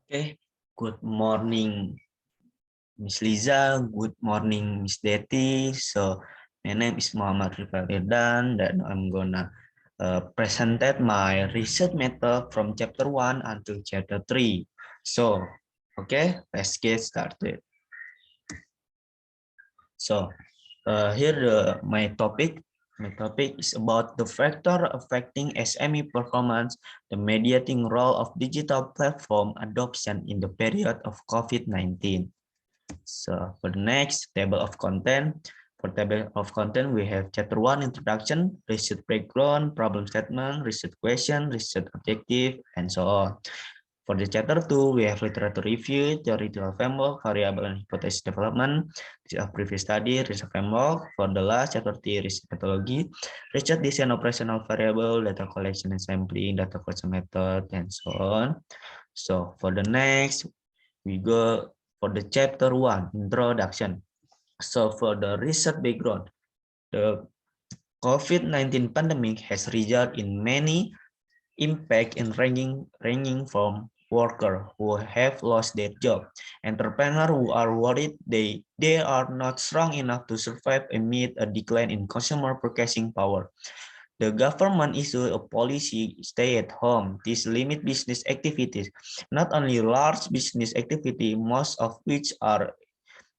Okay, good morning, Miss Liza. Good morning, Miss Deti. So, my name is Muhammad Rifai Irdan, and I'm gonna present my research method from chapter 1 until chapter 3. So, okay, let's get started. So, here my topic. My topic is about the factor affecting SME performance, the mediating role of digital platform adoption in the period of COVID-19. So for the next table of content, for table of content, we have chapter 1, introduction, research background, problem statement, research question, research objective, and so on. For the chapter 2, we have literature review, theoretical framework, variable and hypothesis development, previous study, research framework. For the last chapter 3, research methodology, research design operational variable, data collection and sampling, data collection method, and so on. So for the next, we go for the chapter 1, introduction. So for the research background, the COVID-19 pandemic has resulted in many impact in ranging from workers who have lost their job, entrepreneurs who are worried they are not strong enough to survive amid a decline in consumer purchasing power. The government issued a policy stay at home. This limit business activities, not only large business activity, most of which are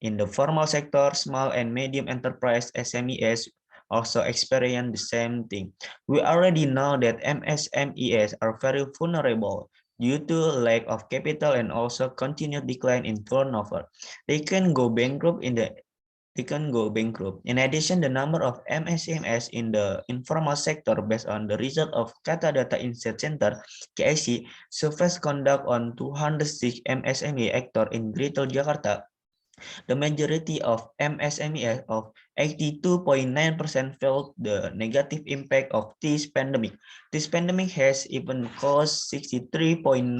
in the formal sector, small and medium enterprise SMEs also experience the same thing. We already know that MSMEs are very vulnerable due to lack of capital and also continued decline in turnover. They can go bankrupt In addition, the number of MSMEs in the informal sector based on the result of Kata Data Insight Center (KIC) surveys conduct on 206 MSME actors in Greater Jakarta. The majority of MSMEs of 82.9% felt the negative impact of this pandemic. This pandemic has even caused 63.9%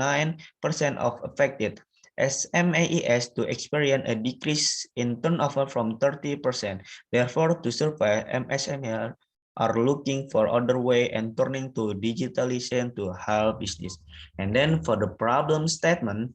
of affected SMEs to experience a decrease in turnover from 30%. Therefore, to survive, MSMEs are looking for other way and turning to digitalization to help business. And then for the problem statement,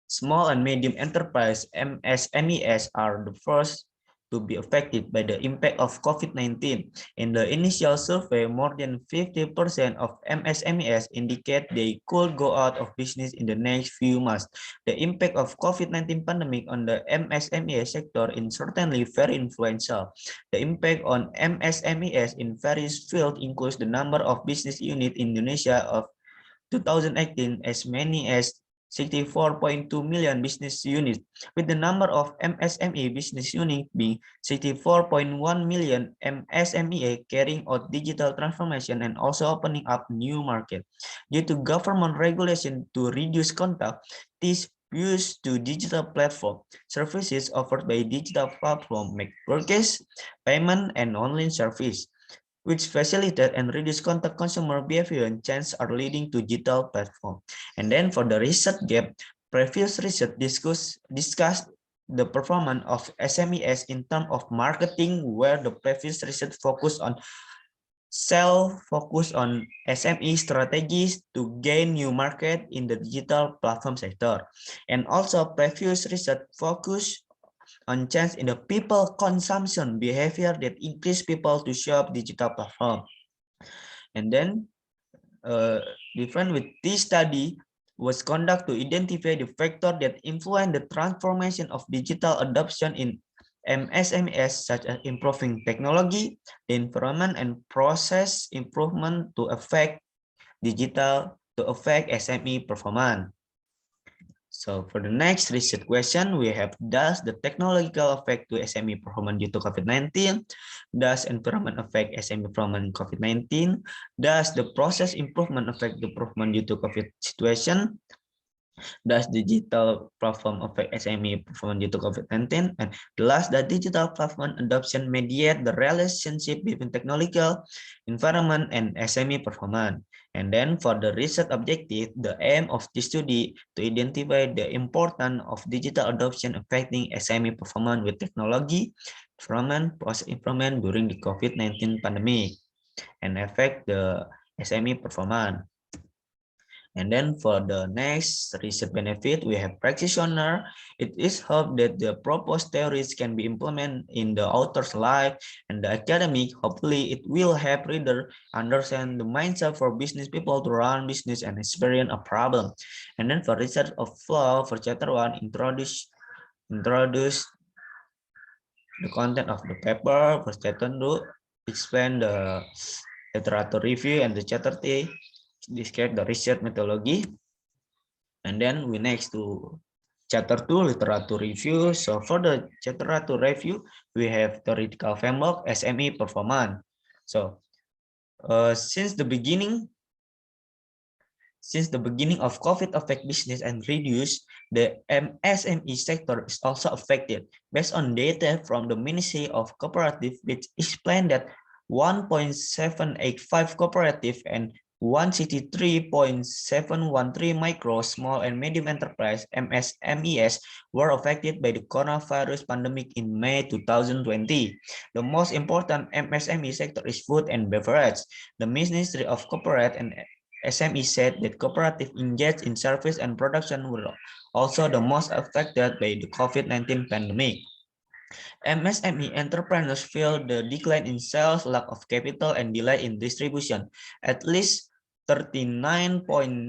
small and medium enterprise (MSMEs) are the first to be affected by the impact of COVID-19. In the initial survey, more than 50% of MSMEs indicate they could go out of business in the next few months. The impact of COVID-19 pandemic on the MSME sector is certainly very influential. The impact on MSMEs in various fields includes the number of business units in Indonesia of 2018 as many as 64.2 million business units, with the number of MSME business units being 64.1 million. MSME carrying out digital transformation and also opening up new market. Due to government regulation to reduce contact, this used to digital platform services offered by digital platform make purchase, payment, and online service, which facilitate and reduce contact consumer behavior and change are leading to digital platform. And then for the research gap, previous research discussed the performance of SMEs in terms of marketing, where the previous research focused on SME strategies to gain new market in the digital platform sector. And also previous research focused on change in the people consumption behavior that increase people to shop digital platform. And then different with this study was conducted to identify the factor that influence the transformation of digital adoption in MSMEs, such as improving technology, the environment, and process improvement to affect SME performance. So for the next research question, we have, does the technological affect to SME performance due to COVID-19? Does environment affect SME performance COVID-19? Does the process improvement affect the performance due to COVID situation? Does digital platform affect SME performance due to COVID-19? And last, the digital platform adoption mediate the relationship between technological environment and SME performance. And then for the research objective, the aim of this study to identify the importance of digital adoption affecting SME performance with technology, environment, process improvement during the COVID-19 pandemic, and affect the SME performance. And then for the next research benefit, we have practitioner. It is hoped that the proposed theories can be implemented in the author's life and the academic. Hopefully, it will help reader understand the mindset for business people to run business and experience a problem. And then for research of flow, for chapter 1, introduce the content of the paper. For chapter 2, explain the literature review, and the chapter 3 describe the research methodology. And then we next to chapter 2, literature review. So for the literature review, we have theoretical framework, SME performance. So since the beginning of COVID affect business and reduce, the SME sector is also affected. Based on data from the Ministry of Cooperative, which explained that 1.785 cooperative and 163.713 micro, small and medium enterprise (MSMEs) were affected by the coronavirus pandemic in May 2020. The most important MSME sector is food and beverage. The Ministry of Corporate and SME said that cooperative engaged in service and production were also the most affected by the COVID-19 pandemic. MSME entrepreneurs feel the decline in sales, lack of capital, and delay in distribution. At least 39.9%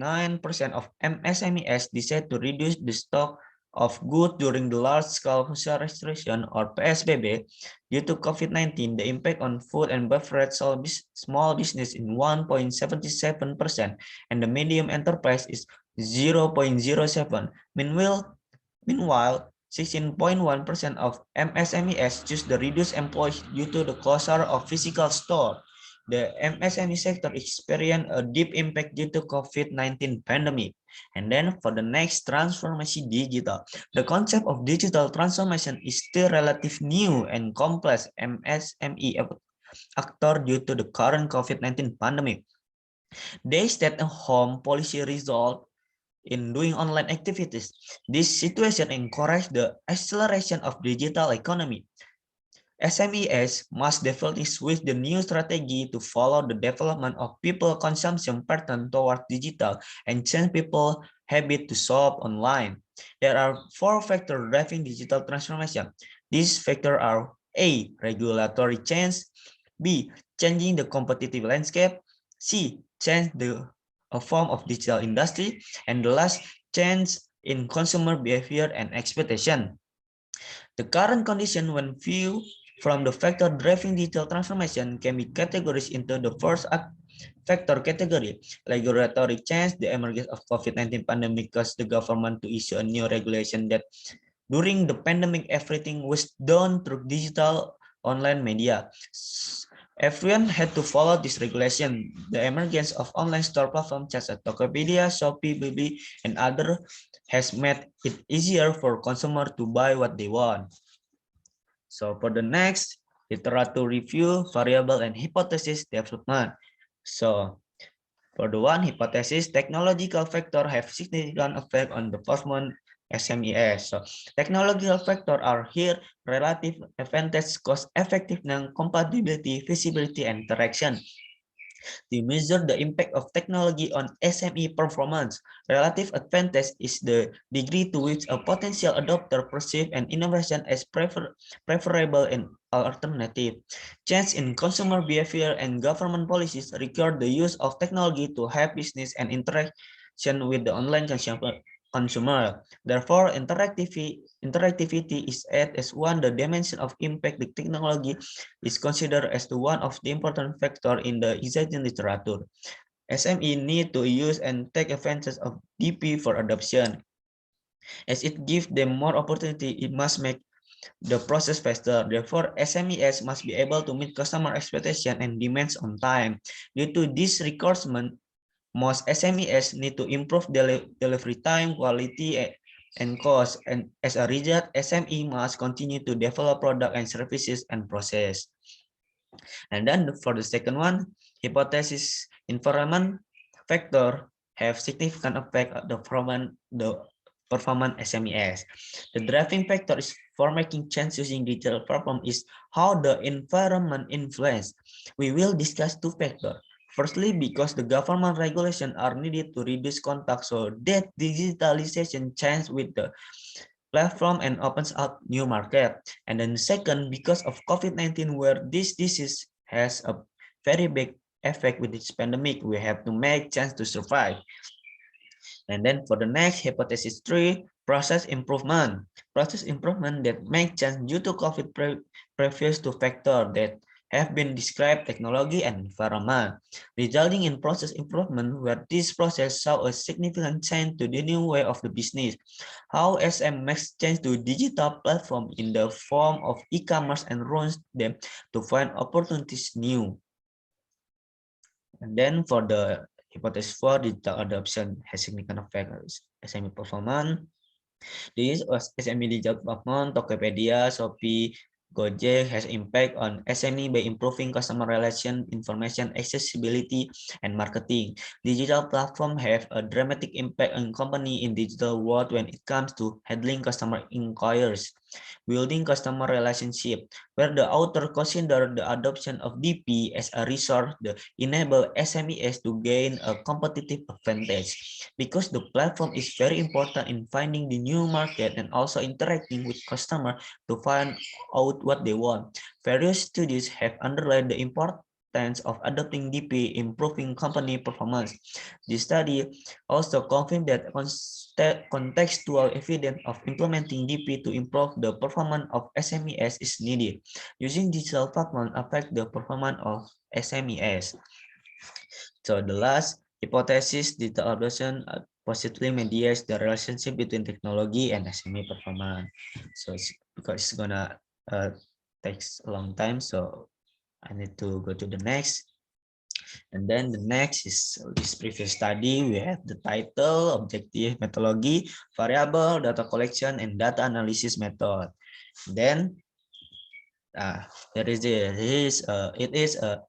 of MSMEs decide to reduce the stock of goods during the large-scale social restriction or PSBB. Due to COVID-19, the impact on food and beverage small business in 1.77% and the medium enterprise is 0.07. Meanwhile, 16.1% of MSMEs choose the reduced employees due to the closure of physical store. The MSME sector experienced a deep impact due to COVID-19 pandemic. And then for the next, transformation digital. The concept of digital transformation is still relatively new and complex MSME actor due to the current COVID-19 pandemic. They stay-at-home policy result in doing online activities. This situation encourages the acceleration of digital economy. SMEs must definitely switch the new strategy to follow the development of people consumption pattern toward digital and change people habit to shop online. There are 4 factors driving digital transformation. These factors are A. Regulatory change, B. Changing the competitive landscape, C. Change the form of digital industry, and the last, change in consumer behavior and expectation. The current condition when viewed from the factor driving digital transformation can be categorized into the first factor category, regulatory change. The emergence of COVID-19 pandemic caused the government to issue a new regulation that during the pandemic, everything was done through digital online media. Everyone had to follow this regulation. The emergence of online store platforms such as Tokopedia, Shopee, Bilibili, and others has made it easier for consumers to buy what they want. So for the next, literature review, variable and hypothesis development. So for the one hypothesis, technological factors have significant effect on the performance SMEs. So technological factors are here relative advantage, cost effectiveness, compatibility, feasibility, and interaction. To measure the impact of technology on SME performance, relative advantage is the degree to which a potential adopter perceives an innovation as preferable and alternative. Change in consumer behavior and government policies require the use of technology to help business and interaction with the online consumer. Therefore, interactivity is added as one the dimension of impact. The technology is considered as the one of the important factor in the existing literature. SME need to use and take advantage of DP for adoption. As it gives them more opportunity, it must make the process faster. Therefore, SMEs must be able to meet customer expectation and demands on time. Due to this requirement, most SMEs need to improve delivery time, quality, and cost. And as a result, SME must continue to develop product and services and process. And then for the second one, hypothesis environment factor have significant effect on the performance SMEs. The driving factor is for making change using digital platform is how the environment influence. We will discuss 2 factors. Firstly, because the government regulation are needed to reduce contact, so that digitalization change with the platform and opens up new market. And then second, because of COVID-19, where this disease has a very big effect with this pandemic, we have to make chance to survive. And then for the next, hypothesis 3, process improvement. Process improvement that make change due to COVID previous to factor that have been described technology and environment, resulting in process improvement where this process saw a significant change to the new way of the business. How SM makes change to digital platform in the form of e-commerce and runs them to find opportunities new. And then for the hypothesis 4, digital adoption has significant effect on SME performance. This SME digital platform, Tokopedia, Shopee, Gojek has impact on SME by improving customer relation, information accessibility, and marketing. Digital platform have a dramatic impact on company in digital world when it comes to handling customer inquiries, building customer relationship, where the author consider the adoption of DP as a resource that enable SMEs to gain a competitive advantage, because the platform is very important in finding the new market and also interacting with customer to find out what they want. Various studies have underlined the importance of adopting DP, improving company performance. This study also confirmed that contextual evidence of implementing DP to improve the performance of SMEs is needed. Using digital platform affect the performance of SMEs. So the last hypothesis, digital adoption positively mediates the relationship between technology and SME performance. So because it's gonna takes a long time, so I need to go to the next. And then the next is this previous study. We have the title, objective, methodology, variable, data collection, and data analysis method. Then there is it is a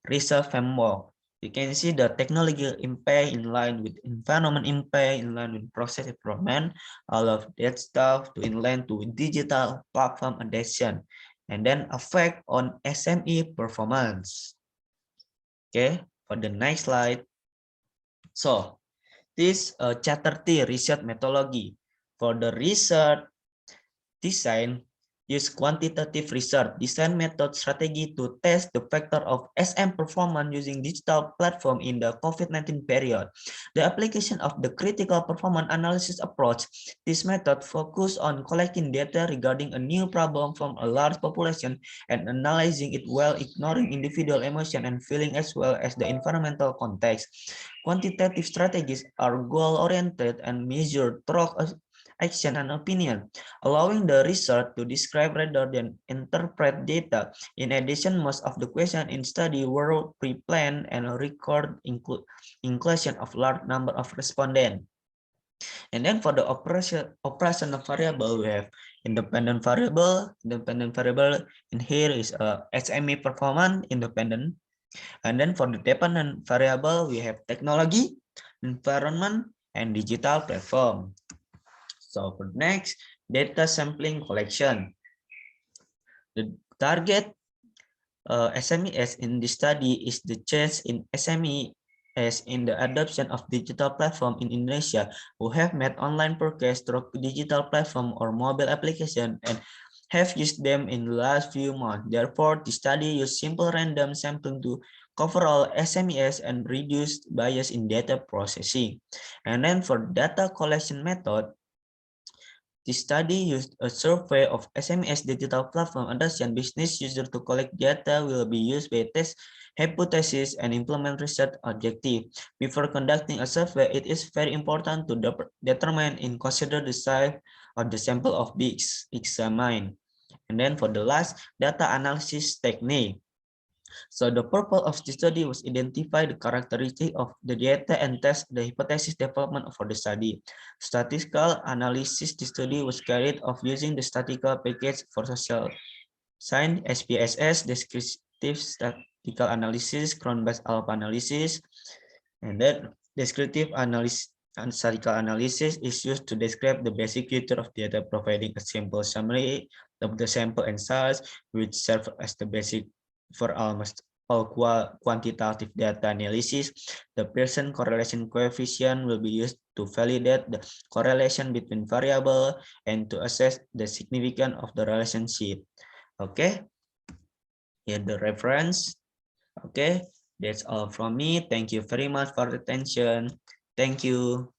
research framework. You can see the technological impact in line with environment impact, in line with process improvement, all of that stuff to in line to digital platform adoption, and then effect on SME performance. Okay, for the next slide. So this chapter T research methodology. For the research design, use quantitative research design method strategy to test the factor of SM performance using digital platform in the COVID-19 period. The application of the critical performance analysis approach, this method focus on collecting data regarding a new problem from a large population and analyzing it while ignoring individual emotion and feeling as well as the environmental context. Quantitative strategies are goal-oriented and measure through action and opinion, allowing the research to describe rather than interpret data. In addition, most of the questions in study were pre-planned and record inclusion of large number of respondents. And then for the operational variable, we have independent variable. Independent variable in here is SME performance independent. And then for the dependent variable, we have technology, environment, and digital platform. So for next, data sampling collection. The target SMEs in this study is the change in SMEs in the adoption of digital platform in Indonesia who have made online purchase through digital platform or mobile application and have used them in the last few months. Therefore, the study used simple random sampling to cover all SMEs and reduce bias in data processing. And then for data collection method, the study used a survey of SMS digital platform adoption. Business users to collect data will be used by test hypothesis and implement research objective. Before conducting a survey, it is very important to determine and consider the size of the sample of be examined. And then for the last, data analysis technique. So the purpose of the study was identify the characteristic of the data and test the hypothesis development for the study. Statistical analysis, the study was carried out using the statistical package for social science, SPSS, descriptive statistical analysis, cron-based alpha analysis, and then descriptive analysis and statistical analysis is used to describe the basic feature of data, providing a simple summary of the sample and size, which serve as the basic for almost or quantitative data analysis, the Pearson correlation coefficient will be used to validate the correlation between variables and to assess the significance of the relationship. Okay, here the reference. Okay, that's all from me. Thank you very much for the attention. Thank you.